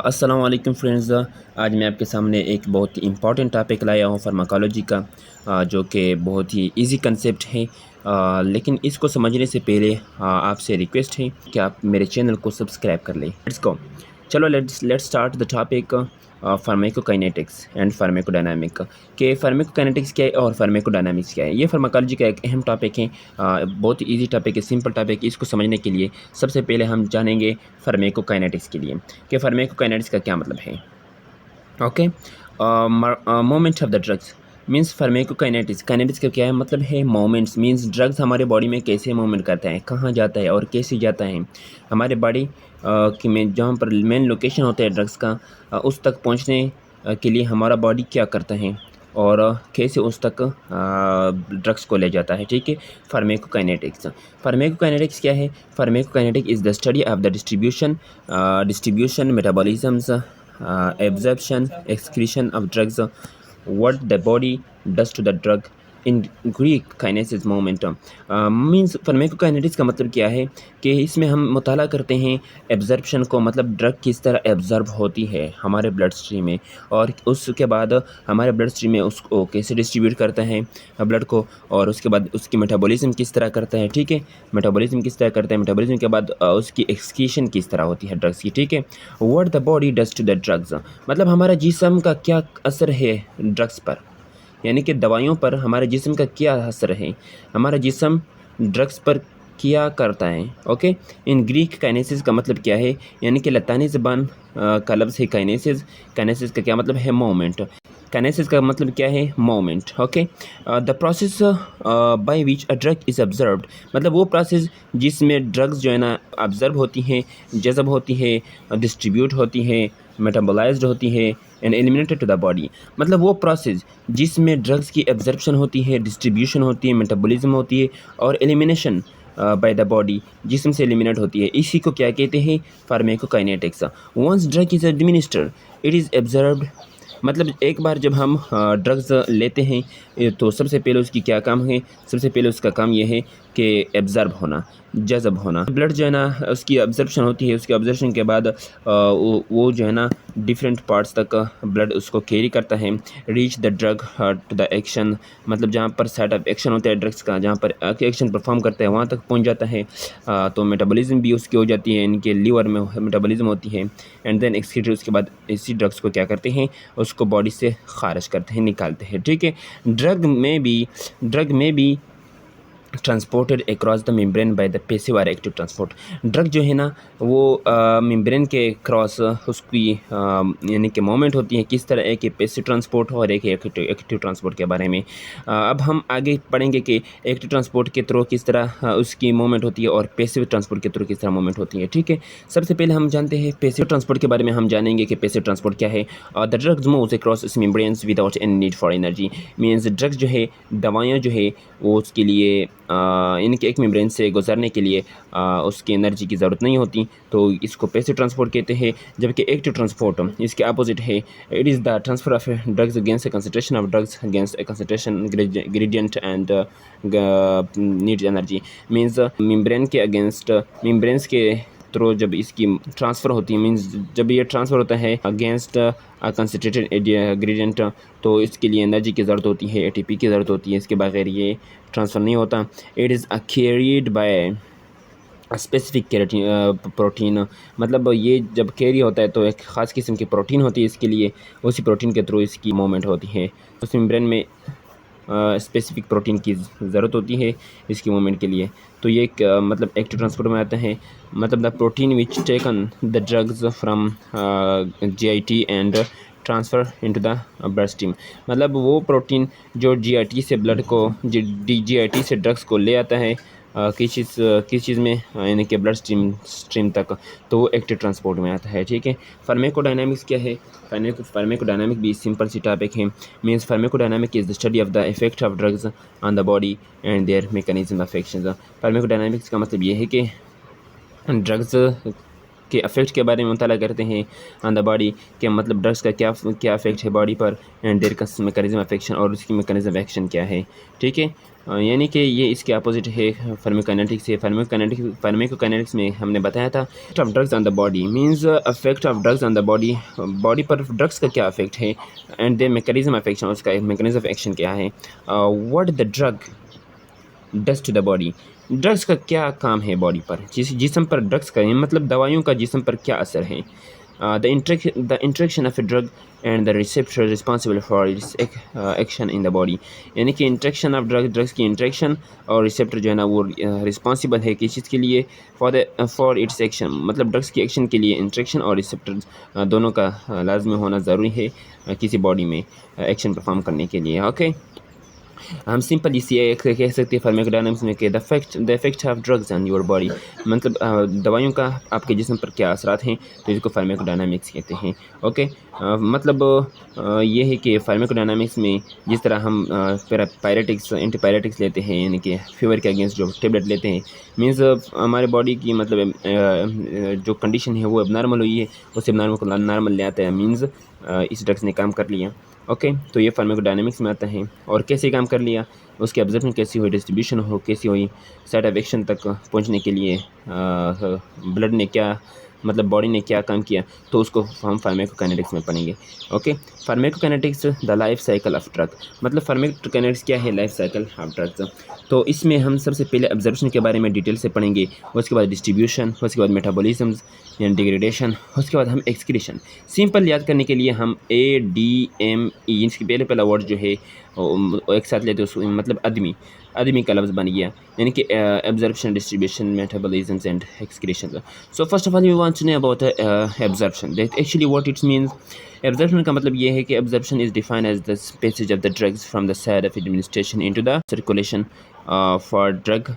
अस्सलाम वालेकुम फ्रेंड्स। आज मैं आपके सामने एक बहुत ही इम्पॉर्टेंट टॉपिक लाया हूँ फार्माकोलॉजी का, जो कि बहुत ही इजी कंसेप्ट है। लेकिन इसको समझने से पहले आपसे रिक्वेस्ट है कि आप मेरे चैनल को सब्सक्राइब कर लें। Let's go. चलो let's start the topic pharmacokinetics and pharmacodynamic. कि फार्माकोकाइनेटिक्स क्या है और फार्माकोडायनामिक्स क्या है। ये फार्माकोलॉजी का एक अहम टॉपिक है। बहुत ही ईजी टॉपिक है, सिंपल टॉपिक है। इसको समझने के लिए सबसे पहले हम जानेंगे फार्माकोकाइनेटिक्स के लिए कि फार्माकोकाइनेटिक्स का क्या मतलब है। Okay, moment of the drugs means pharmacokinetics. Kinetics का क्या है मतलब है मोमेंट्स, मीन्स ड्रग्स हमारे बॉडी में कैसे मूवमेंट करता है, कहाँ जाता है और कैसे जाता है हमारे बॉडी की में, जहाँ पर मेन लोकेशन होता है ड्रग्स का, उस तक पहुँचने के लिए हमारा बॉडी क्या करता है और कैसे उस तक ड्रग्स को ले जाता है। ठीक है, फार्माकोकाइनेटिक्स। फार्माकोकाइनेटिक्स क्या है? Pharmacokinetic is the study of the distribution metabolisms, absorption, excretion of drugs, what the body does to the drug. In Greek kinesis momentum means pharmacokinetics का मतलब क्या है कि इसमें हम मुताला करते हैं एब्जर्प्शन को, मतलब ड्रग किस तरह एब्जर्ब होती है हमारे ब्लड स्ट्रीम में, और उसके बाद हमारे ब्लड स्ट्रीम में उसको कैसे डिस्ट्रीब्यूट करता है ब्लड को, और उसके बाद उसकी मेटाबॉलिज्म किस तरह करता है। ठीक है, मेटाबॉलिज्म किस तरह करता है, मेटाबॉलिज्म के बाद उसकी एक्सक्रीशन किस तरह होती है ड्रग्स की। ठीक है, what the body does to the drugs, मतलब हमारा जिस्म का क्या असर है ड्रग्स पर, यानी कि दवाइयों पर हमारे जिस्म का क्या असर है, हमारा जिस्म ड्रग्स पर क्या करता है। ओके, इन ग्रीक काइनेसिस का मतलब क्या है, यानी कि लतानी ज़बान का लफ्ज़ है काइनेसिस। काइनेसिस का क्या मतलब है? मोमेंट। काइनेसिस का मतलब क्या है? Moment. Okay, the process by which a drug is observed, मतलब वो प्रोसेस जिसमें ड्रग्स जो है ना ऑब्जर्व होती हैं, जज़ब होती है, डिस्ट्रीब्यूट होती है, मेटाबोलाइज्ड होती है and eliminated to the body. मतलब वो प्रोसेस जिसमें ड्रग्स की एब्जर्प्शन होती है, डिस्ट्रीब्यूशन होती है, मेटाबॉलिज्म होती है और एलिमिनेशन बाय द बॉडी, जिस्म से एलिमिनेट होती है, इसी को क्या कहते हैं? Pharmacokinetics. Once drug is administered it is observed, मतलब एक बार जब हम ड्रग्स लेते हैं तो सबसे पहले उसकी क्या काम है? सबसे पहले उसका काम ये है कि एब्जर्ब होना, जज़ब होना। ब्लड जो है ना उसकी ऑब्जर्प्शन होती है, उसके ऑब्जर्प्शन के बाद वो जो है ना डिफरेंट पार्ट्स तक ब्लड उसको कैरी करता है। Reach the drug to the action, मतलब जहाँ पर साइट ऑफ एक्शन होता है ड्रग्स का, जहाँ पर एक्शन परफॉर्म करता है वहाँ तक पहुँच जाता है। तो मेटाबॉलिज्म भी उसकी हो जाती है, इनके लीवर में मेटाबॉलिज्म होती है एंड देन एक्सक्रीटेड। उसके बाद इसी ड्रग्स को क्या करते हैं? उसको बॉडी से खारिज करते हैं, निकालते हैं। ठीक है, ड्रग में भी transported across the membrane by the passive और एक्टिव ट्रांसपोर्ट। ड्रग जो है ना वो मेम्ब्रेन के क्रॉस उसकी यानी कि मोमेंट होती है किस तरह, एक पैसिव ट्रांसपोर्ट और एक एक्टिव ट्रांसपोर्ट के बारे में अब हम आगे पढ़ेंगे कि एक्टिव ट्रांसपोर्ट के थ्रू किस तरह उसकी मोमेंट होती है और पैसिव ट्रांसपोर्ट के थ्रू किस तरह मोमेंट होती है। ठीक है, सबसे पहले हम जानते हैं पैसिव ट्रांसपोर्ट के बारे में। हम जानेंगे कि पैसिव ट्रांसपोर्ट क्या है। The drugs moves across membranes without any need for energy, means drugs जो है, दवाइयाँ जो है वो उसके लिए इनके एक मेम्ब्रेन से गुजरने के लिए उसकी एनर्जी की ज़रूरत नहीं होती, तो इसको पैसिव ट्रांसपोर्ट कहते हैं। जबकि एक्टिव ट्रांसपोर्ट इसके अपोजिट है। It is the transfer of drugs against A concentration of drugs against A concentration gradient and needs energy, means membrane के अगेंस्ट, मेम्ब्रेन्स के थ्रू जब इसकी ट्रांसफ़र होती है, मीन्स जब ये ट्रांसफ़र होता है अगेंस्ट कंसंट्रेटेड ग्रेडियंट, तो इसके लिए एनर्जी की ज़रूरत होती है, एटीपी की ज़रूरत होती है, इसके बगैर ये ट्रांसफ़र नहीं होता। It is carried by specific protein, मतलब ये जब कैरी होता है तो एक ख़ास किस्म की प्रोटीन होती है इसके लिए, उसी प्रोटीन के थ्रू इसकी मूवमेंट होती है। उस मेम्ब्रेन में स्पेसिफिक प्रोटीन की ज़रूरत होती है इसकी मूवमेंट के लिए। तो ये एक मतलब एक्टिव ट्रांसपोर्ट में आता है, मतलब the protein which taken the drugs from GIT and transfer into the blood stream, मतलब वो प्रोटीन जो GIT से ब्लड को GIT से ड्रग्स को ले आता है किस चीज़ में, यानी कि ब्लड स्ट्रीम तक, तो वो एक्टिव ट्रांसपोर्ट में आता है। ठीक है, फार्माकोडायनामिक्स क्या है? फार्माकोडायनामिक भी सिंपल सी टॉपिक है। Means pharmacodynamic is the study of the effect of drugs on the body and there mechanism of action. Pharmacodynamics का मतलब ये है कि ड्रग्स के इफेक्ट के बारे में मुताला करते हैं ऑन द बॉडी, कि मतलब ड्रग्स का क्या इफेक्ट है बॉडी पर, and there mechanism of action, और उसकी मैकेनिज्म ऑफ एक्शन क्या है। ठीक है, यानी कि ये इसके अपोजिट है फार्माकोकाइनेटिक्स से। फार्माकोकाइनेटिक्स में हमने बताया था effect of drugs on the body means effect of drugs on the body, body पर ड्रग्स का क्या इफेक्ट है and the mechanism of action, उसका मैकेनिज्म ऑफ एक्शन क्या है। What the drug does to the body, drugs का क्या काम है बॉडी पर, जिस्म पर ड्रग्स का मतलब दवाइयों का जिस्म पर क्या असर है। The interaction of a drug and the receptor responsible for its action in the body, यानी कि इंट्रैक्शन ऑफ ड्रग्स की इंट्रैक्शन और रिसेप्टर जो है ना वो रिस्पॉन्सिबल है किस चीज़ के लिए, फॉर इट्स एक्शन, मतलब ड्रग्स की एक्शन के लिए इंट्रैक्शन और रिसेप्टर दोनों का लाजमी होना ज़रूरी है किसी बॉडी में एक्शन परफॉर्म करने के लिए। ओके, हम सिंपल इसी कह सकते हैं फार्माकोडायनामिक्स में कि the effect of drugs on your body, मतलब दवाइयों का आपके जिस्म पर क्या असरात हैं, तो इसको फार्माकोडायनामिक्स कहते हैं। ओके, मतलब ये है कि फार्माकोडायनामिक्स में जिस तरह हम पायरेटिक्स एंटीपायरेटिक्स लेते हैं, यानी कि फीवर के अगेंस्ट जो टेबलेट लेते हैं, मीन्स हमारे बॉडी की मतलब जो कंडीशन है वो अब नॉर्मल हुई है, उससे नॉर्मल को नॉर्मल ले आता है, मीन्स इस ड्रग्स ने काम कर लिया। ओके, तो ये फार्माकोडायनामिक्स में आता है। और कैसे काम कर लिया, उसकी ऑब्जर्वेशन कैसी हुई, डिस्ट्रीब्यूशन हो कैसी हुई, साइट ऑफ एक्शन तक पहुंचने के लिए ब्लड ने क्या मतलब बॉडी ने क्या काम किया, तो उसको हम फार्माकोकाइनेटिक्स में पढ़ेंगे। Okay, pharmacokinetics the life cycle of drug, मतलब फार्माकोकाइनेटिक्स क्या है, लाइफ साइकिल ऑफ ड्रग्स। तो इसमें हम सबसे पहले ऑब्जर्वेशन के बारे में डिटेल से पढ़ेंगे, उसके बाद डिस्ट्रीब्यूशन, उसके बाद मेटाबॉलिज्म्स यानी डिग्रेडेशन, उसके बाद हम एक्सक्रीशन। सिंपल याद करने के लिए हम ADME इसके पहला वर्ड जो है वो एक साथ लेते हैं, उसको मतलब आदमी का लफ्ज़ बन गया, यानी कि absorption, distribution, metabolisms and excretion. So first of all we want to know about absorption, that actually what it means. Absorption का मतलब ये है कि absorption is defined as the passage of the drugs from the side of administration into the circulation for drug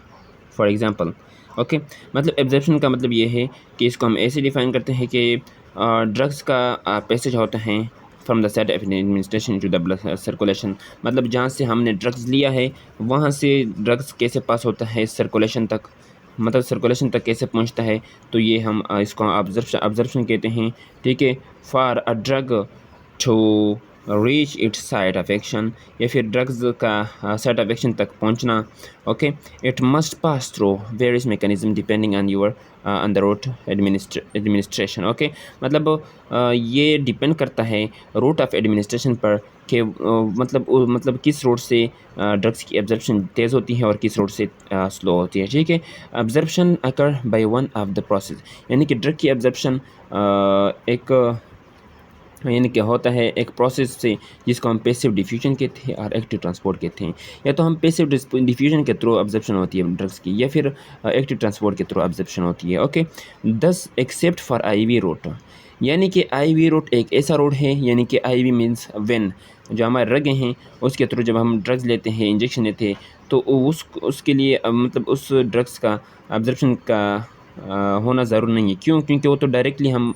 for example. Okay, मतलब absorption का मतलब ये है कि इसको हम ऐसे डिफाइन करते हैं कि ड्रग्स का पैसेज होता है from the side of administration to the blood circulation, मतलब जहाँ से हमने ड्रग्स लिया है वहाँ से ड्रग्स कैसे पास होता है सर्कुलेशन तक, मतलब सर्कुलेशन तक कैसे पहुँचता है, तो ये हम इसको ऑब्जर्प्शन कहते हैं। ठीक है, for a drug to reach its site of action, या फिर ड्रग्स का साइट ऑफ एक्शन तक पहुंचना। Okay, it must pass through various mechanism depending on your on the route administration. Okay, मतलब ये डिपेंड करता है रूट ऑफ एडमिनिस्ट्रेशन पर कि मतलब किस रूट से ड्रग्स की एब्जॉर्प्शन तेज़ होती है और किस रूट से स्लो होती है। ठीक है, absorption occur by one of the process, यानी कि ड्रग की एब्जॉर्प्शन एक यानी क्या होता है एक प्रोसेस से, जिसको हम पैसिव डिफ्यूजन कहते हैं और एक्टिव ट्रांसपोर्ट कहते हैं। या तो हम पैसिव डिफ्यूजन के थ्रू ऑब्जर्प्शन होती है ड्रग्स की, या फिर एक्टिव ट्रांसपोर्ट के थ्रू ऑब्जर्प्शन होती है। ओके, दस एक्सेप्ट फॉर IV रूट, यानी कि IV रूट एक ऐसा रूट है, यानी कि IV मीन्स वेन, जो हमारे रग हैं उसके थ्रू जब हम ड्रग्स लेते हैं, इंजेक्शन लेते हैं, तो उसके लिए मतलब उस ड्रग्स का ऑब्जर्प्शन का होना ज़रूर नहीं है। क्यों? क्योंकि वो तो डायरेक्टली हम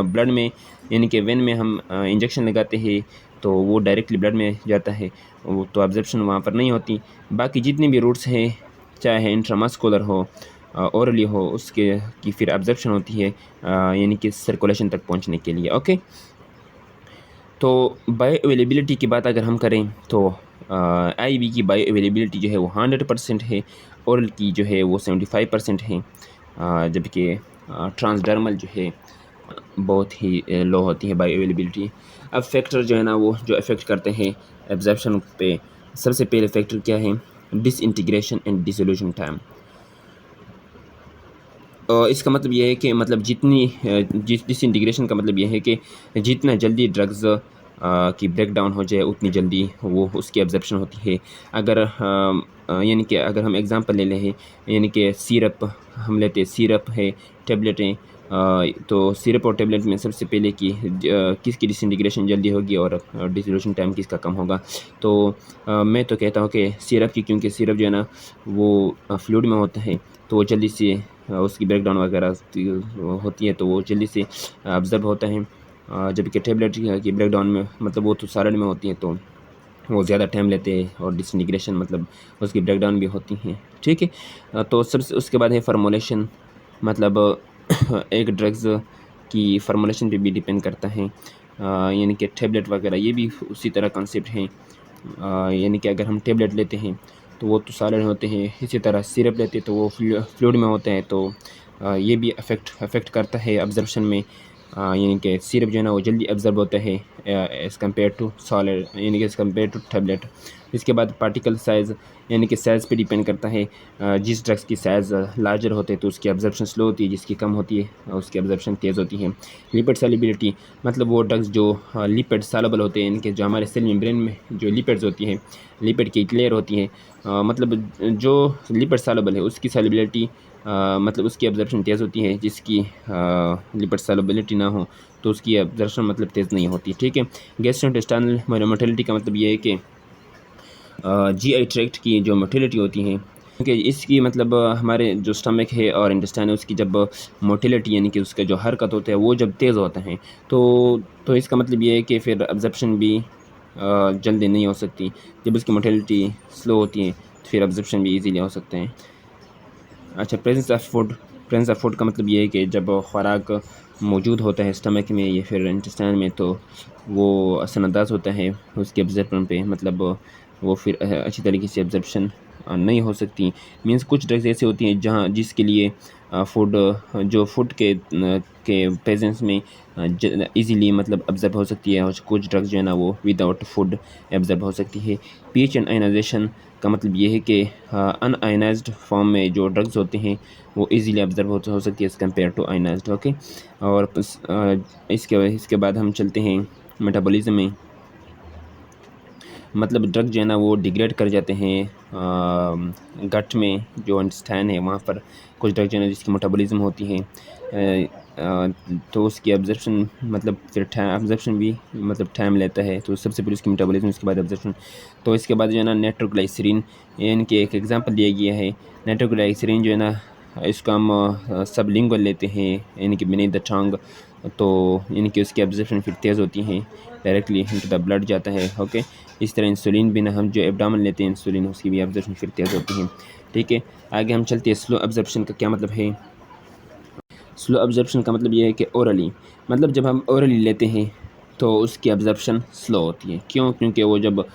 ब्लड में यानी कि वेन में हम इंजेक्शन लगाते हैं तो वो डायरेक्टली ब्लड में जाता है, वो तो ऑब्जर्प्शन वहाँ पर नहीं होती। बाकी जितने भी रूट्स हैं, चाहे इंट्रामस्कुलर हो ओरली हो, उसके की फिर ऑब्जर्प्शन होती है यानी कि सर्कुलेशन तक पहुँचने के लिए। ओके, तो बायो अवेलेबिलिटी की बात अगर हम करें तो IV की बायो अवेलेबिलिटी जो है वो 100% है, ओरल की जो है वो 75% है, जबकि ट्रांसडर्मल जो है बहुत ही लो होती है बायो अवेलेबिलिटी। अब फैक्टर जो है ना वो जो इफ़ेक्ट करते हैं एब्जॉर्प्शन पे, सबसे पहले फैक्टर क्या है, डिसइंटीग्रेशन एंड डिसोल्यूशन टाइम। इसका मतलब ये है कि मतलब डिसइंटीग्रेशन का मतलब ये है कि जितना जल्दी ड्रग्स की ब्रेक डाउन हो जाए उतनी जल्दी वो उसकी एब्जॉर्प्शन होती है। अगर यानी कि अगर हम एग्जांपल ले लें, यानी कि सिरप हम लेते हैं, सिरप है, टेबलेटें, तो सिरप और टेबलेट में सबसे पहले कि किसकी डिसइंटीग्रेशन जल्दी होगी और डिसोल्यूशन टाइम किसका कम होगा, तो मैं तो कहता हूँ कि सिरप की, क्योंकि सिरप जो है ना वो फ्लूइड में होता है तो वो जल्दी से उसकी ब्रेकडाउन वगैरह होती है तो वो जल्दी से ऑब्जर्व होता है, जबकि टेबलेट की ब्रेकडाउन में मतलब वो तो सॉलिड में होती है तो वो ज़्यादा टाइम लेते हैं और डिसइंटीग्रेशन मतलब उसकी ब्रेकडाउन भी होती हैं। ठीक है, तो सबसे उसके बाद है फार्मूलेशन, मतलब एक ड्रग्स की फार्मूलेशन पे भी डिपेंड करता है, यानी कि टेबलेट वगैरह ये भी उसी तरह कॉन्सेप्ट है। यानी कि अगर हम टेबलेट लेते हैं तो वो तो सॉलिड होते हैं। इसी तरह सिरप लेते हैं तो वो फ्लूइड में होते हैं, तो ये भी अफेक्ट करता है अब्जर्प्शन में। यानी कि सिरप जो है ना वो जल्दी अब्जर्व होता है एज़ कम्पेयर टू सॉलिड, यानी कि एज़ कम्पेयर टू टैबलेट। इसके बाद पार्टिकल साइज़, यानी कि साइज़ पे डिपेंड करता है। जिस ड्रग्स की साइज़ लार्जर होते हैं तो उसकी अब्जर्प्शन स्लो होती है, जिसकी कम होती है उसकी अब्जर्प्शन तेज़ होती है। लिपिड सॉल्युबिलिटी, मतलब वो ड्रग्स जो लिपिड सॉल्युबल होते हैं, इनके जो हमारे सेल मेम्ब्रेन में जो लिपिड्स होती है, लिपिड की एक लेयर होती है, मतलब जो लिपिड सॉल्युबल है उसकी सॉल्युबिलिटी मतलब उसकी अब्जर्प्शन तेज़ होती है। जिसकी लिपिड सॉल्युबिलिटी ना हो तो उसकी अब्जर्प्शन मतलब तेज़ नहीं होती। ठीक है। गैस्ट्रोइंटेस्टाइनल मोटिलिटी का मतलब ये है कि जीआई ट्रैक्ट की जो मोटिलिटी होती है, क्योंकि इसकी मतलब हमारे जो स्टमक है और इंटेस्टाइन है उसकी जब मोटिलिटी यानी कि उसका जो हरकत होता है वो जब तेज़ होता है तो इसका मतलब ये है कि फिर अब्जर्प्शन भी जल्दी नहीं हो सकती। जब उसकी मोटिलिटी स्लो होती है तो फिर अब्जर्प्शन भी इजीली हो सकते हैं। अच्छा, प्रेजेंस ऑफ फूड का मतलब ये है कि जब ख़ुराक मौजूद होता है स्टमक में या फिर इंटेस्टाइन में तो वो असरअंदाज होता है उसके अब्जर्पन पे, मतलब वो फिर अच्छी तरीके से अब्जर्प्शन नहीं हो सकती। मींस कुछ ड्रग्स ऐसी होती हैं जहाँ जिसके लिए फूड जो फूड के प्रेजेंस में इजीली मतलब अब्जर्व हो सकती है, और कुछ ड्रग्स जो है ना वो विदाउट फूड अब्जर्व हो सकती है। पीएच एंड आयनाइजेशन का मतलब ये है कि अनआयनाइज्ड फॉर्म में जो ड्रग्स होते हैं वो इजीली ऑब्जर्व हो सकती है as compare to ionised. Okay. और इसके बाद हम चलते हैं मेटाबॉलिज्म में। मतलब ड्रग जो है ना वो डिग्रेड कर जाते हैं गट में, जो इंटेस्टाइन है वहाँ पर कुछ ड्रग जो है ना जिसकी मेटाबॉलिज्म होती है, तो उसकी अब्जर्प्शन मतलब फिर अब्जर्प्शन भी मतलब टाइम लेता है। तो सबसे पहले उसकी मेटाबॉलिज्म, उसके बाद अब्जर्प्शन। तो इसके बाद जो है ना नाइट्रोग्लाइसरीन, यानी कि एक एग्जांपल दिया गया है। नाइट्रोग्लाइसरीन जो है ना इसको हम सबलिंगुअल लेते हैं, यानी कि बिनीथ द टंग, तो यानी कि उसकी अब्जर्प्शन फिर तेज़ होती है, डायरेक्टली इनटू द ब्लड जाता है। ओके। इस तरह इंसुलिन भी ना, हम जो एब्डामन लेते हैं इंसुलिन, उसकी भी अब्जर्प्शन फिर तेज़ होती है। ठीक है। आगे हम चलते हैं स्लो अब्जर्प्शन का क्या मतलब है। स्लो अब्जर्प्शन का मतलब ये है कि ओरली, मतलब जब हम ओरली लेते हैं तो उसकी अब्जर्प्शन स्लो होती है। क्यों? क्योंकि वो जब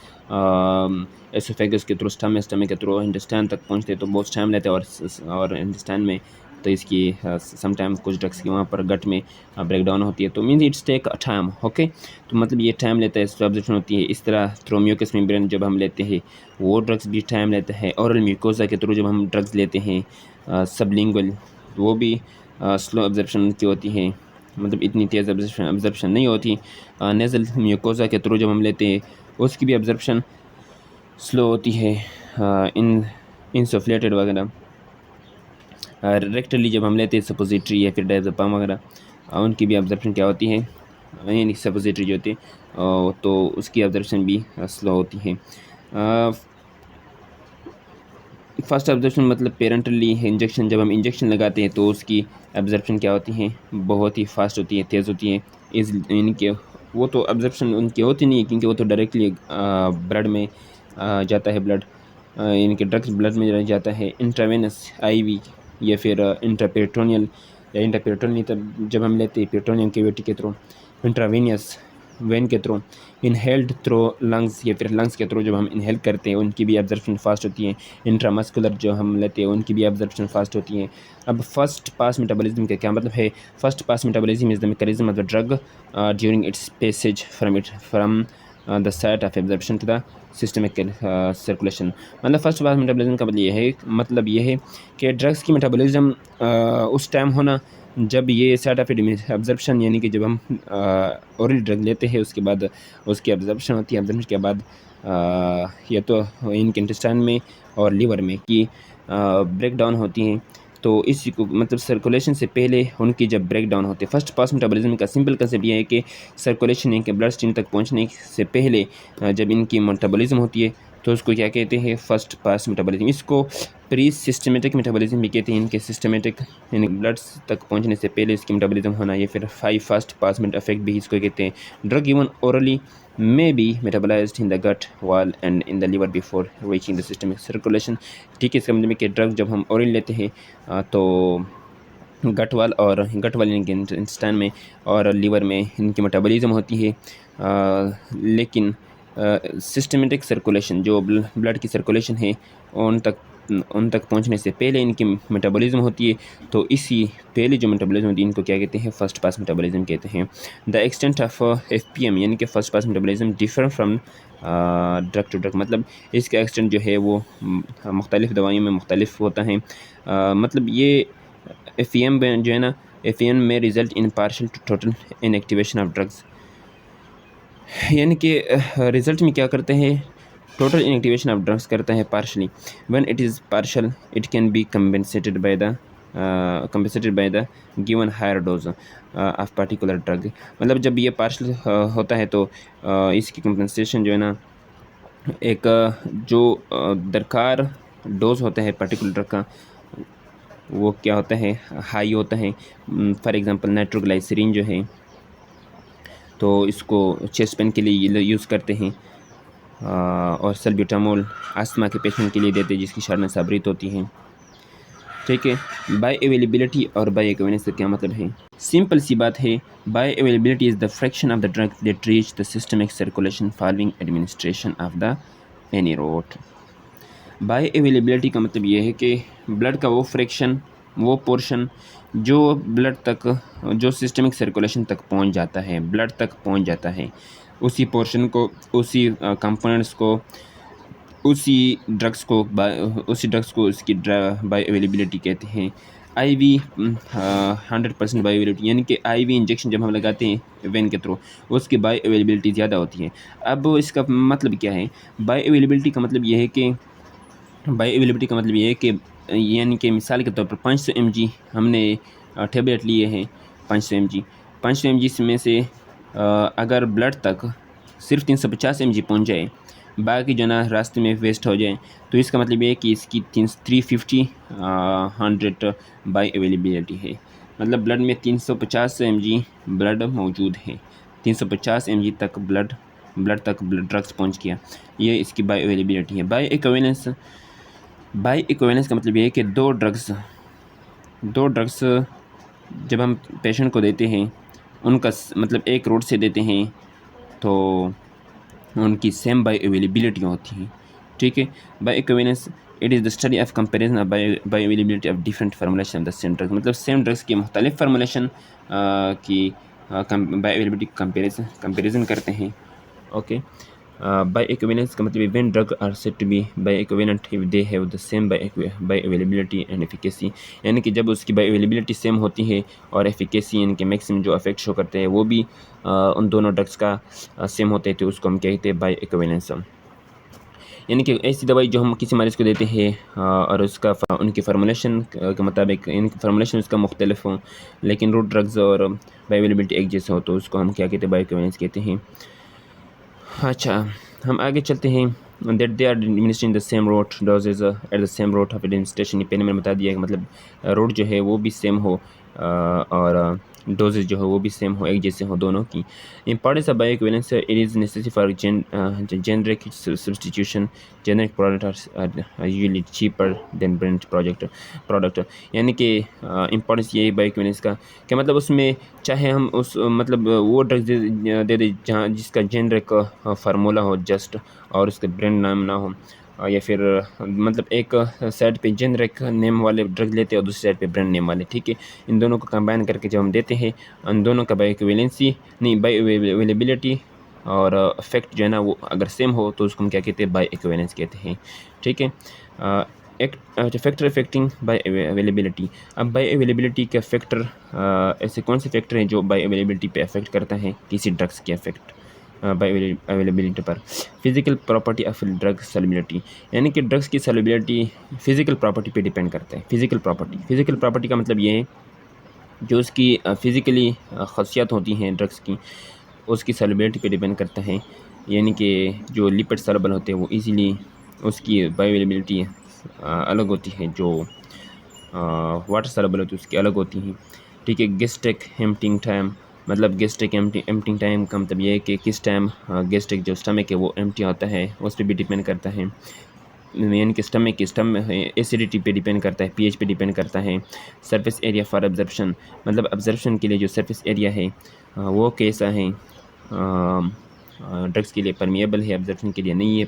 एसोफेगस के थ्रू स्टमक के थ्रू इंटेस्टाइन तक पहुंचते हैं तो बहुत टाइम लेते हैं, और इंटेस्टाइन में तो इसकी समटाइम कुछ ड्रग्स की वहाँ पर गट में ब्रेक डाउन होती है, तो means it's take time. Okay. तो मतलब ये टाइम लेता है, स्लो अब्जर्प्शन होती है। इस तरह थ्रू म्यूकस मेम्ब्रेन जब हम लेते हैं वो ड्रग्स भी टाइम लेता है। ओरल म्यूकोसा के थ्रू जब हम ड्रग्स लेते हैं सबलिंगुअल, वो भी स्लो अब्जर्प्शन की होती है, मतलब इतनी तेज़ अब्जर्प्शन नहीं होती। नेज़ल म्यूकोसा के थ्रू जब हम लेते हैं उसकी भी अब्जर्प्शन स्लो होती है। इन इंसुफ्लेटेड वगैरह रेक्टली जब हम लेते हैं सपोजिटरी या फिर डायज़ेपाम वगैरह, उनकी भी अब्जर्प्शन क्या होती है, यानी सपोजिटरी जो होती है तो उसकी अब्जर्प्शन भी स्लो होती है। फर्स्ट अब्जर्प्शन मतलब पेरेंटली इंजेक्शन, जब हम इंजेक्शन लगाते हैं तो उसकी अब्जर्प्शन क्या होती है, बहुत ही फास्ट होती है, तेज़ होती है। इस इनके वो तो अब्जर्प्शन उनकी होती नहीं है क्योंकि वो तो डायरेक्टली ब्लड में जाता है, ब्लड इनके ड्रग्स ब्लड में जाता है। इंट्रावेनस आईवी या फिर इंट्रापेरिटोनियल, या इंट्रापेरिटोनियल तब जब हम लेते हैं पेरिटोनियम कैविटी के थ्रू, इंट्रावेनियस वेन के थ्रू, इनहेल्ड थ्रू लंग्स या फिर लंग्स के थ्रू जब हम इनहेल करते हैं उनकी भी अब्जर्प्शन फास्ट होती है। इंट्रामस्कुलर जो हम लेते हैं उनकी भी अब्जर्प्शन फास्ट होती है। अब फर्स्ट पास मेटाबॉलिज्म का क्या मतलब है। First pass metabolism is the mechanism of the drug during its passage from the site of absorption to the systemic circulation. मतलब फर्स्ट पास मेटाबॉलिज्म का मतलब ये है कि ड्रग्स की मेटाबॉलिज्म उस टाइम होना जब ये साइट ऑफ एब्जॉर्प्शन, यानी कि जब हम ओरल ड्रग लेते हैं उसके बाद उसकी अब्जर्प्शन होती है। अब्जर्प्शन के बाद या तो इनके इंटेस्टाइन में और लीवर में की ब्रेक डाउन होती हैं। तो इसी को मतलब सर्कुलेशन से पहले उनकी जब ब्रेक डाउन होती है। फर्स्ट पास मेटाबॉलिज्म का सिंपल कंसेप्ट ये है कि सर्कुलेशन इनके ब्लड स्ट्रीम तक पहुंचने से पहले जब इनकी मेटाबॉलिज्म होती है तो उसको क्या कहते हैं, फर्स्ट पास मेटाबॉलिज्म। इसको प्री सिस्टमेटिक मेटाबॉलिज्म भी कहते हैं। इनके सिस्टमेटिक यानी ब्लड तक पहुंचने से पहले इसकी मेटाबॉलिज्म होना, या फिर फर्स्ट पास इफेक्ट भी इसको कहते हैं। Drug given orally may be metabolized in the gut wall and in the liver before reaching the systemic circulation। ठीक है। इसका मतलब कि ड्रग जब हम ओरल लेते हैं तो गट वाल इनके इंटेस्टाइन में और लीवर में इनकी मेटाबॉलिज्म होती है, लेकिन सिस्टमेटिक सर्कुलेशन, जो ब्लड की सर्कुलेशन है उन तक पहुंचने से पहले इनकी मेटाबॉलिज्म होती है। तो इसी पहले जो मेटाबॉलिज्म होती है इनको क्या कहते हैं, फर्स्ट पास मेटाबॉलिज्म कहते हैं। द एक्सटेंट ऑफ FPM यानी कि first pass metabolism differ from drug to drug, मतलब इसका एक्सटेंट जो है वो मुख्तलिफ़ दवाइयों में मुख्तलिफ होता है। मतलब ये FEM जो है ना, FEM में result in partial to total inactivation of drugs, यानी कि रिज़ल्ट में क्या करते हैं, टोटल इनएक्टिवेशन ऑफ ड्रग्स करता है partially. When it is partial it can be compensated by the given higher dose of particular drug. मतलब जब ये पार्शल होता है तो इसकी कंपेंसेशन जो है ना, एक जो दरकार डोज होता है पर्टिकुलर ड्रग का वो क्या होता है, हाई होता है। फॉर एग्ज़ाम्पल नाइट्रोग्लाइसरीन जो है तो इसको चेस्ट पेन के लिए यूज़ करते हैं, और सल्ब्यूटामोल अस्थमा के पेशेंट के लिए देते हैं जिसकी शर्नें साबरीत होती हैं। ठीक है, बाय अवेलेबिलिटी और बाय इक्विवेलेंस का क्या मतलब है? सिंपल सी बात है, bioavailability is the fraction of the drug that reach the systemic circulation following administration of the any route. Bioavailability का मतलब ये है कि ब्लड का वो फ्रैक्शन, वो पोर्शन जो ब्लड तक, जो सिस्टमिक सर्कुलेशन तक पहुंच जाता है, ब्लड तक पहुंच जाता है, उसी पोर्शन को, उसी कंपोनेंट्स को, उसी ड्रग्स को उसकी बाय अवेलेबिलिटी कहते हैं। IV 100% बाय अवेलेबिलिटी, यानी कि IV इंजेक्शन जब हम लगाते हैं वेन के थ्रू, उसकी बाय अवेलेबिलिटी ज़्यादा होती है। अब इसका मतलब क्या है, बाय अवेलेबिलिटी का मतलब ये है कि यानी कि मिसाल के तौर पर 500 mg हमने टेबलेट लिए हैं, 500 mg में से अगर ब्लड तक सिर्फ 350 mg पहुंच जाए, बाकी जो ना रास्ते में वेस्ट हो जाए, तो इसका मतलब ये है कि इसकी 350 100 बाय अवेलेबिलिटी है। मतलब ब्लड में 350 mg ब्लड मौजूद है, 350 mg तक ब्लड तक ड्रग्स पहुंच गया, ये इसकी बाय अवेलेबिलिटी है। बाय इक्विवेलेंस का मतलब ये है कि दो ड्रग्स जब हम पेशेंट को देते हैं, उनका मतलब एक रोड से देते हैं तो उनकी सेम बाय अवेलेबिलिटी होती है। ठीक है, bioequivalence it is the study of comparison of bioavailability of different formulation of the same drugs, मतलब सेम ड्रग्स की मुख्तलिफ फार्मूलेशन की बाय अवेलेबिलिटी कंपेरिजन करते हैं। ओके, बाय इक्विवेलेंस का मतलब when drug are said to be bioequivalent if they have the same bioavailability and efficacy, यानी कि जब उसकी बाय अवेलेबिलिटी सेम होती है और एफिकेसी यानी कि मैक्सिमम जो इफेक्ट शो करते हैं वो भी उन दोनों ड्रग्स का सेम होते हैं, तो उसको हम कहते हैं बाय इक्विवेलेंस। यानी कि ऐसी दवाई जो हम किसी मरीज़ को देते हैं और उसका उनकी फार्मूलेशन के मुताबिक, इनकी फार्मूलेशन उसका मुख्तलिफ हो लेकिन रूट ड्रग्स और बाय अवेलेबिलिटी एक जैसे हो, तो उसको हम क्या कहते हैं, बाय इक्विवेलेंस कहते हैं। अच्छा, हम आगे चलते हैं। That they are administering the same route dosages at the same route of administration, पहले मैंने बता दिया कि मतलब रूट जो है वो भी सेम हो और डोजेज जो है वो भी सेम हो, एक जैसे हो दोनों की। Importance of bioequivalence, it is necessary for generic substitution, generic product are usually cheaper than brand product, यानी कि इंपॉर्टेंस ये है बाय इक्विवेलेंस का कि मतलब उसमें चाहे हम उस मतलब वो ड्रग दे दे जहाँ जिसका जेनरिक फार्मूला हो जस्ट और उसके ब्रांड नाम ना हो, या फिर मतलब एक साइड पे जेनरिक नेम वाले ड्रग लेते हैं और दूसरी साइड पे ब्रांड नेम वाले। ठीक है, इन दोनों को कंबाइन करके जब हम देते हैं, उन दोनों का बाय इक्विवेलेंसी नहीं, बाय अवेलेबिलिटी और इफेक्ट जो है ना वो अगर सेम हो तो उसको हम क्या कहते हैं, बाय इक्विवेलेंस कहते हैं। ठीक है, फैक्टर अफेक्टिंग बाय अवेलेबिलिटी। अब बाय अवेलेबिलिटी के फैक्टर ऐसे कौन से फैक्टर हैं जो बाय अवेलेबिलिटी पे अफेक्ट करता है किसी ड्रग्स के अफेक्ट बाय अवेलेबिलिटी पर? Physical property of drug solubility, यानी कि ड्रग्स की सॉल्युबिलिटी फिजिकल प्रॉपर्टी पे डिपेंड करता है। फिजिकल प्रॉपर्टी का मतलब ये है जो उसकी फिज़िकली ख़ासियत होती हैं ड्रग्स की, उसकी सॉल्युबिलिटी पे डिपेंड करता है। यानी कि जो लिपिड सॉल्युबल होते हैं वो इजीली उसकी बायोअवेलेबिलिटी अलग होती है, जो वाटर सॉल्युबल होती है उसकी अलग होती हैं। ठीक है, गैस्ट्रिक एम्पटिंग टाइम, मतलब गैस्ट्रिक एम्पटिंग टाइम का मतलब ये है कि किस टाइम गैस्ट्रिक जो स्टमक है वो एम्प्टी होता है, उस पर भी डिपेंड करता है। यानी कि स्टमक एसिडिटी पे डिपेंड करता है, pH पे डिपेंड करता है। सरफेस एरिया फॉर ऑब्जर्प्शन, मतलब ऑब्जर्प्शन के लिए जो सरफेस एरिया है वो कैसा है, ड्रग्स के लिए परमिएबल है, एब्जॉर्प्शन के लिए नहीं है।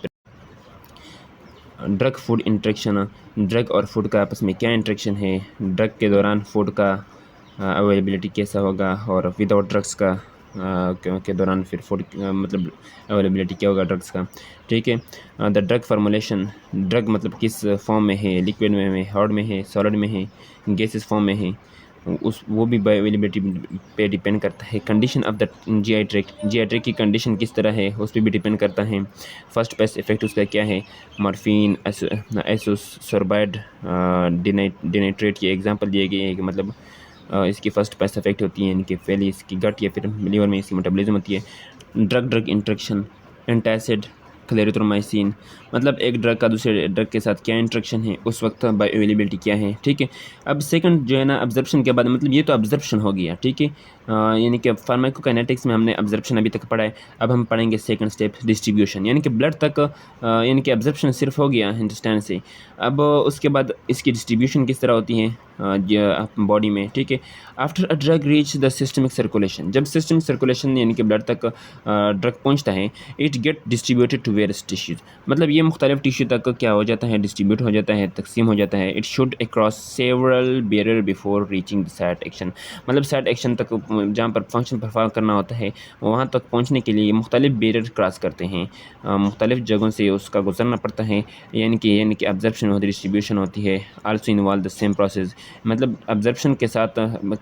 ड्रग फूड इंटरेक्शन, ड्रग और फूड का आपस में क्या इंटरेक्शन है, ड्रग के दौरान फूड का अवेलेबिलिटी कैसा होगा, और विदाउट ड्रग्स का के दौरान फिर फूड मतलब अवेलेबिलिटी क्या होगा ड्रग्स का। ठीक है। द ड्रग फार्मूलेशन, ड्रग मतलब किस फॉर्म में है, लिक्विड में है, हार्ड में है, सॉलिड में है, गैसेस फॉर्म में है, उस वो भी अवेलेबिलिटी पे डिपेंड करता है। Condition of the GI tract की कंडीशन किस तरह है उस पर भी डिपेंड करता है। फर्स्ट पेस्ट इफेक्ट उसका क्या है, मॉर्फिन, एसोसोर्बाइड, डिनाइट्रेट के एग्जांपल दिए गए हैं कि मतलब इसकी फर्स्ट पेस्ट इफेक्ट होती है, इनके पहले इसकी गट या फिर लीवर में इसकी मेटाबॉलिज्म होती है। ड्रग इंट्रैक्शन, एंटासिड, क्लेरिथ्रोमाइसिन, मतलब एक ड्रग का दूसरे ड्रग के साथ क्या इंट्रैक्शन है, उस वक्त बायो अवेलेबिलिटी क्या है। ठीक है। अब सेकंड जो है ना अब्जर्प्शन के बाद, मतलब ये तो अब्जर्प्शन हो गया। ठीक है। यानी कि फार्माकोकाइनेटिक्स में हमने अब्जर्प्शन अभी तक पढ़ा है, अब हम पढ़ेंगे सेकंड स्टेप डिस्ट्रीब्यूशन, यानी कि ब्लड तक यानी कि अब्जर्प्शन सिर्फ हो गया इंटेस्टाइन से। अब उसके बाद इसकी डिस्ट्रीब्यूशन किस तरह होती है बॉडी में। ठीक है। After a drug reach the systemic circulation, जब सिस्टमिक सर्कुलेशन यानी कि ब्लड तक ड्रग पहुंचता है, it get distributed to various tissues, मतलब ये मुख्तलिफ टिश्यू तक क्या हो जाता है, डिस्ट्रीब्यूट हो जाता है, तकसीम हो जाता है। It should across several barrier before reaching the site action, मतलब साइट एक्शन तक जहाँ पर फंक्शन परफॉर्म करना होता है वहाँ तक पहुँचने के लिए मुख्तलिफ बैरियर क्रॉस करते हैं, मुख्तलिफ जगहों से उसका गुजरना पड़ता है, यानी कि अब्जर्प्शन होती है, डिस्ट्रीब्यूशन होती है। Also involve the same process, मतलब अब्जर्प्शन के साथ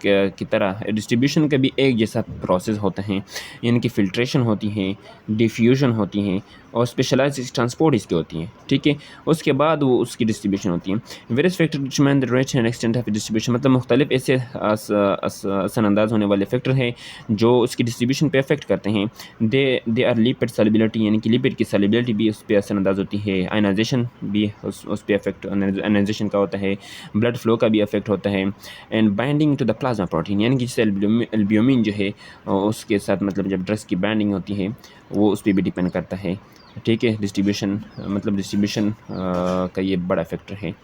की तरह डिस्ट्रीब्यूशन का भी एक जैसा प्रोसेस होता है, यानी कि फिल्ट्रेशन होती है, डिफ्यूजन होती है, और स्पेशलाइज्ड ट्रांसपोर्ट इसकी होती हैं। ठीक है। उसके बाद वो उसकी डिस्ट्रीब्यूशन होती है। Various factor determine the rate and extent of distribution, मतलब मुख्तलिफ ऐसे असरअंदाज होने वाले फैक्टर हैं जो उसकी डिस्ट्रीब्यूशन पे अफेक्ट करते हैं। दे आर लिपिड सॉल्युबिलिटी, यानी कि लिपिड की सॉल्युबिलिटी भी उस पर असरअंदाज होती है। आयनाइजेशन भी उस पर अफेक्ट, आयनाइजेशन का होता है। ब्लड फ्लो का भी अफेक्ट होता है। And binding to the plasma protein, यानी कि जैसे एल्ब्यूमिन जो है उसके साथ मतलब जब ड्रग्स की बाइंडिंग होती है वो उस पर भी डिपेंड करता है। ठीक है। डिस्ट्रीब्यूशन मतलब डिस्ट्रीब्यूशन का ये बड़ा फैक्टर है।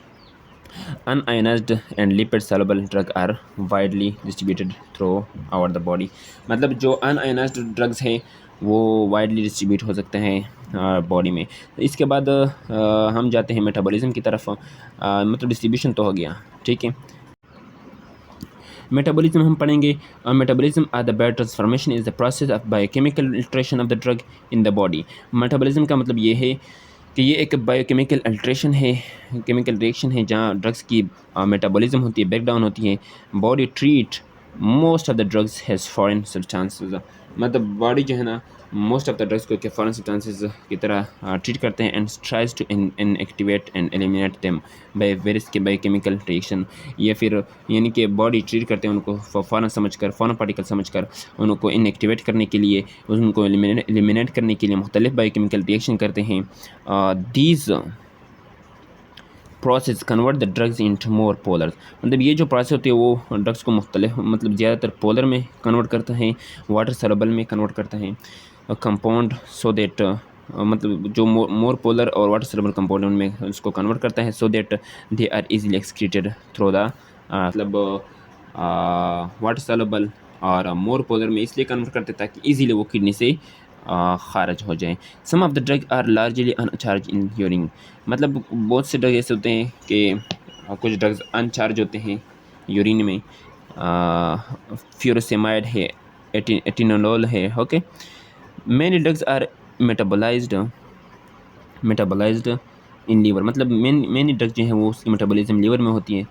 Unionised and lipid soluble drug are widely distributed throughout the body, मतलब जो अनआयनाइज्ड ड्रग्स हैं वो वाइडली डिस्ट्रीब्यूट हो सकते हैं बॉडी में। इसके बाद हम जाते हैं मेटाबॉलिज्म की तरफ। मतलब डिस्ट्रीब्यूशन तो हो गया। ठीक है। मेटाबॉलिज्म हम पढ़ेंगे। Metabolism are the biotransformation is the process of biochemical alteration of the drug in the body. Metabolism का मतलब ये है कि ये एक बायोकेमिकल अल्ट्रेशन है, केमिकल रिएक्शन है जहाँ ड्रग्स की मेटाबॉलिज्म होती है, ब्रेकडाउन होती है। Body treat most of the drugs has foreign substances, मतलब बॉडी जो है ना मोस्ट ऑफ द ड्रग्स को के फॉरेन सब्सटेंसेस की तरह ट्रीट करते हैं and tries to inactivate and eliminate them by various के बायोकेमिकल रिएक्शन, या फिर यानी कि बॉडी ट्रीट करते हैं उनको फॉरेन समझकर, फॉरेन पार्टिकल समझकर उनको इनएक्टिवेट करने के लिए, उनको एलिमिनेट करने के लिए मुख्तलिफ बायोकेमिकल रिएक्शन करते हैं। These process convert the drugs into more polar, मतलब ये जो प्रोसेस होती है वो ड्रग्स को मुख्तलिफ मतलब ज़्यादातर पोलर में कन्वर्ट करता है, वाटर सॉल्युबल में कन्वर्ट करता है, कंपाउंड सो दैट मतलब जो मोर पोलर और वाटर सॉल्युबल कंपाउंड उनमें उसको कन्वर्ट करता है, so that they are easily excreted through the मतलब वाटर सॉल्युबल और मोर पोलर में इसलिए कन्वर्ट करते हैं ताकि इजीली वो किडनी से खारिज हो जाए। Some of the drug are largely unchanged in urine, मतलब बहुत से ड्रग ऐसे होते हैं कि कुछ ड्रग्स अनचार्ज होते हैं यूरिन में। फ्यूरोसेमाइड है, एटिनोल है। Okay. Many drugs are metabolised in liver, मतलब मैनी ड्रग जो है वो उसकी मेटाबॉलिज्म लीवर में होती है।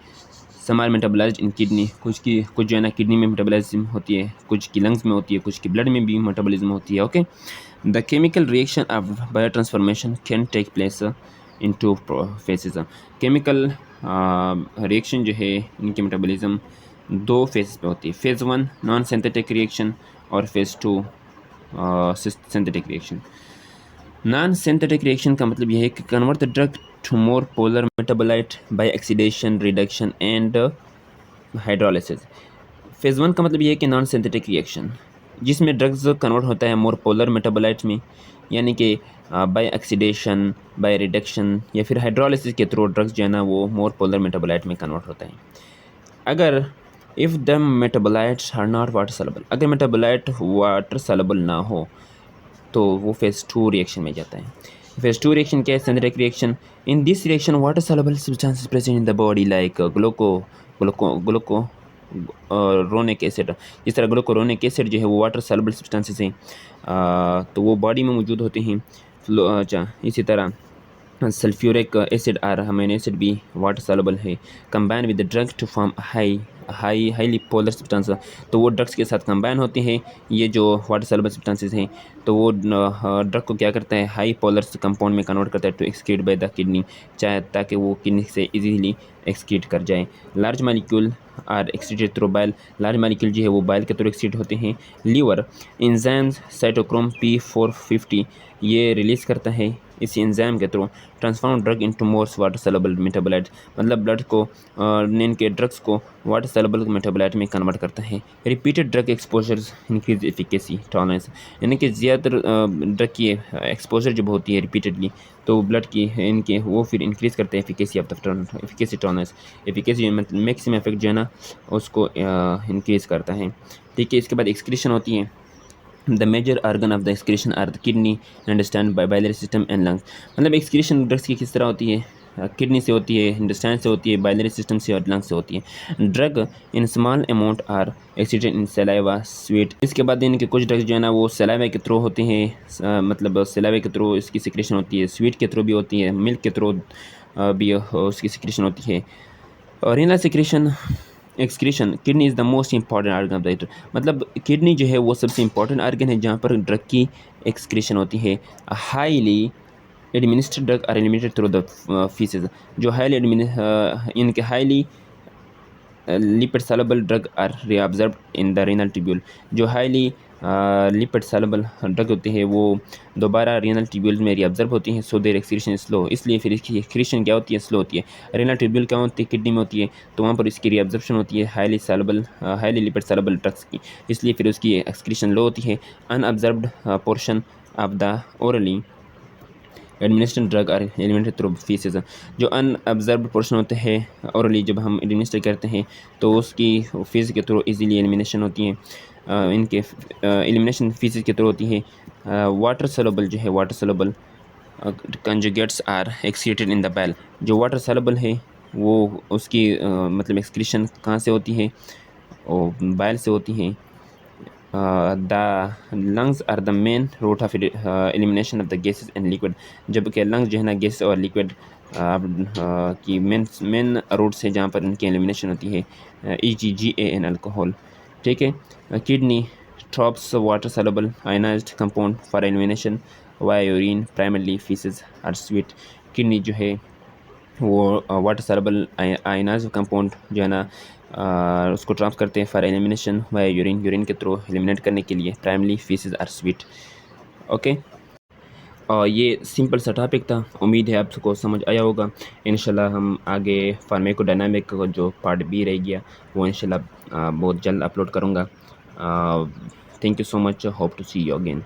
Some are metabolised in kidney, कुछ जो है ना किडनी में मेटाबॉलिज्म होती है, कुछ की लंग्स में होती है, कुछ की ब्लड में भी मेटाबॉलिज्म होती है। Okay. The chemical reaction of biotransformation can take place in two phases, chemical reaction जो है इनकी मेटाबॉलिज्म दो फेज पे होती है। फेज़ 1 नॉन सिंथेटिक रिएक्शन और phase 2 synthetic reaction. Non synthetic reaction का मतलब यह है कि convert the drug to more polar metabolite by oxidation, reduction and hydrolysis. Phase 1 का मतलब यह है कि नॉन सिंथेटिक रिएक्शन जिसमें ड्रग्स कन्वर्ट होता है मोर पोलर मेटाबोलाइट में, यानी कि बाय ऑक्सीडेशन, बाय रिडक्शन या फिर हाइड्रोलिसिस के थ्रू ड्रग्स जो है ना वो मोर पोलर मेटाबोलाइट में कन्वर्ट होता है। अगर if the metabolites are not water soluble, अगर मेटाबोलाइट वाटर सॉल्युबल ना हो, तो वो फेज़ 2 रिएक्शन में जाता है। फेज़ 2 रिएक्शन क्या है? Synthetic reaction. In this reaction water soluble substances present in the body like glucuronic acid. इस तरह ग्लूकोरोनिक एसिड जो है वो वाटर सॉल्युबल सब्सटेंसेस हैं, तो वो बॉडी में मौजूद होते हैं। अच्छा, इसी तरह सल्फ्यूरिक एसिड और अमीनो एसिड भी वाटर सॉल्युबल है। Combine with the drug to form highly polar substance. तो वो ड्रग्स के साथ कंबाइन होते हैं, ये जो वाटर सॉल्युबल सब्सटेंसेस हैं, तो वो ड्रग को क्या करता है, हाई पोलर कंपाउंड में कन्वर्ट करता है to excrete by the kidney, चाहे ताकि वो किडनी से इजीली एक्सक्रीट कर जाए। Large molecule are excreted through bile. Large molecule जो है वो बाइल के थ्रू एक्सक्रीट होते हैं। लीवर एंजाइम्स साइटोक्रोम P450 ये रिलीज़ करता है इसी एंजाइम के through transform drug into more water soluble metabolite, मतलब ब्लड को इनके ड्रग्स को वाटर सॉल्युबल मेटाबोलाइट में कन्वर्ट करता है। Repeated drug exposure increase efficacy tolerance, यानी कि ज़्यादातर ड्रग की एक्सपोजर जब होती है रिपीटेडली, तो ब्लड की इनके वो फिर इंक्रीज़ करते हैं efficacy of the efficacy tolerance. Efficacy मतलब मैक्सिमम इफेक्ट जो है ना उसको इंक्रीज़ करता है। ठीक है, इसके बाद एक्सक्रीशन होती है। The major organ of the excretion are the kidney understand by biliary system and lungs. मतलब एक्सक्रीशन ड्रग्स की किस तरह होती है? किडनी से होती है, इंटेस्टाइन से होती है, बाइलरी सिस्टम से और लंग्स से होती है। Drug in small amount are excreted in saliva sweat. इसके बाद इनके कुछ ड्रग्स जो है ना वो सलाइवा के थ्रू होते हैं, मतलब सलाइवा के थ्रू इसकी सिक्रेशन होती है, स्वीट के थ्रू भी होती है, मिल्क के थ्रू भी उसकी सिक्रेशन होती है। और renal secretion excretion kidney is the most important organ of the drug, मतलब किडनी जो है वो सबसे इंपॉर्टेंट आर्गन है जहाँ पर ड्रग की एक्सक्रीशन होती है। Highly administered drug are eliminated through the faeces. जो इनके highly lipid soluble drug are reabsorbed in the renal tubule. जो हाईली लिपिड सॉल्युबल ड्रग होते हैं वो दोबारा रीनल ट्यूब्यूल में रीअब्जॉर्ब होती हैं, सो देयर एक्सक्रीशन स्लो, इसलिए फिर इसकी एक्सक्रीशन क्या होती है? स्लो होती है। रीनल ट्यूब्यूल क्या होती है? किडनी में होती है, तो वहाँ पर इसकी रीअब्जॉर्प्शन होती है हाईली लिपिड सॉल्युबल ड्रग्स की, इसलिए फिर उसकी एक्सक्रीशन लो होती है। Unabsorbed portion of the orally administration drug are eliminated through faeces. जो अनअब्जर्व्ड पोर्शन होते हैं ओरली जब हम एडमिनिस्टर करते हैं तो उसकी फीस के थ्रू इजीली एलिमिनेशन होती है, इनके एलिमिनेशन फीसेस के थ्रू होती है। वाटर सॉल्युबल जो है water soluble conjugates are excreted in the bile. जो वाटर सॉल्युबल है वो उसकी मतलब एक्सक्रीशन कहाँ से होती है? और बाइल से होती है। The lungs are the main route of elimination of the gases and liquid. जबकि लंग्स जो है ना गैस और लिक्विड की मेन रूट्स है जहाँ पर इनकी एलिमिनेशन होती है, EGGA एंड अल्कोहल। ठीक है, kidney traps water soluble ionised compound for elimination via urine primarily faeces or sweat. किडनी जो है वो वाटर सॉल्युबल आयनाइज्ड कंपाउंड जो है ना उसको ट्रांसफर करते हैं फॉर एलिमिनेशन वाया यूरिन के थ्रू एलिमिनेट करने के लिए primary faeces or sweat. Okay, और ये सिंपल सा टॉपिक था, उम्मीद है आपको समझ आया होगा। इंशाल्लाह हम आगे फार्माकोडायनामिक का जो पार्ट बी रह गया वो इंशाल्लाह बहुत जल्द अपलोड करूँगा। Thank you so much, hope to see you again.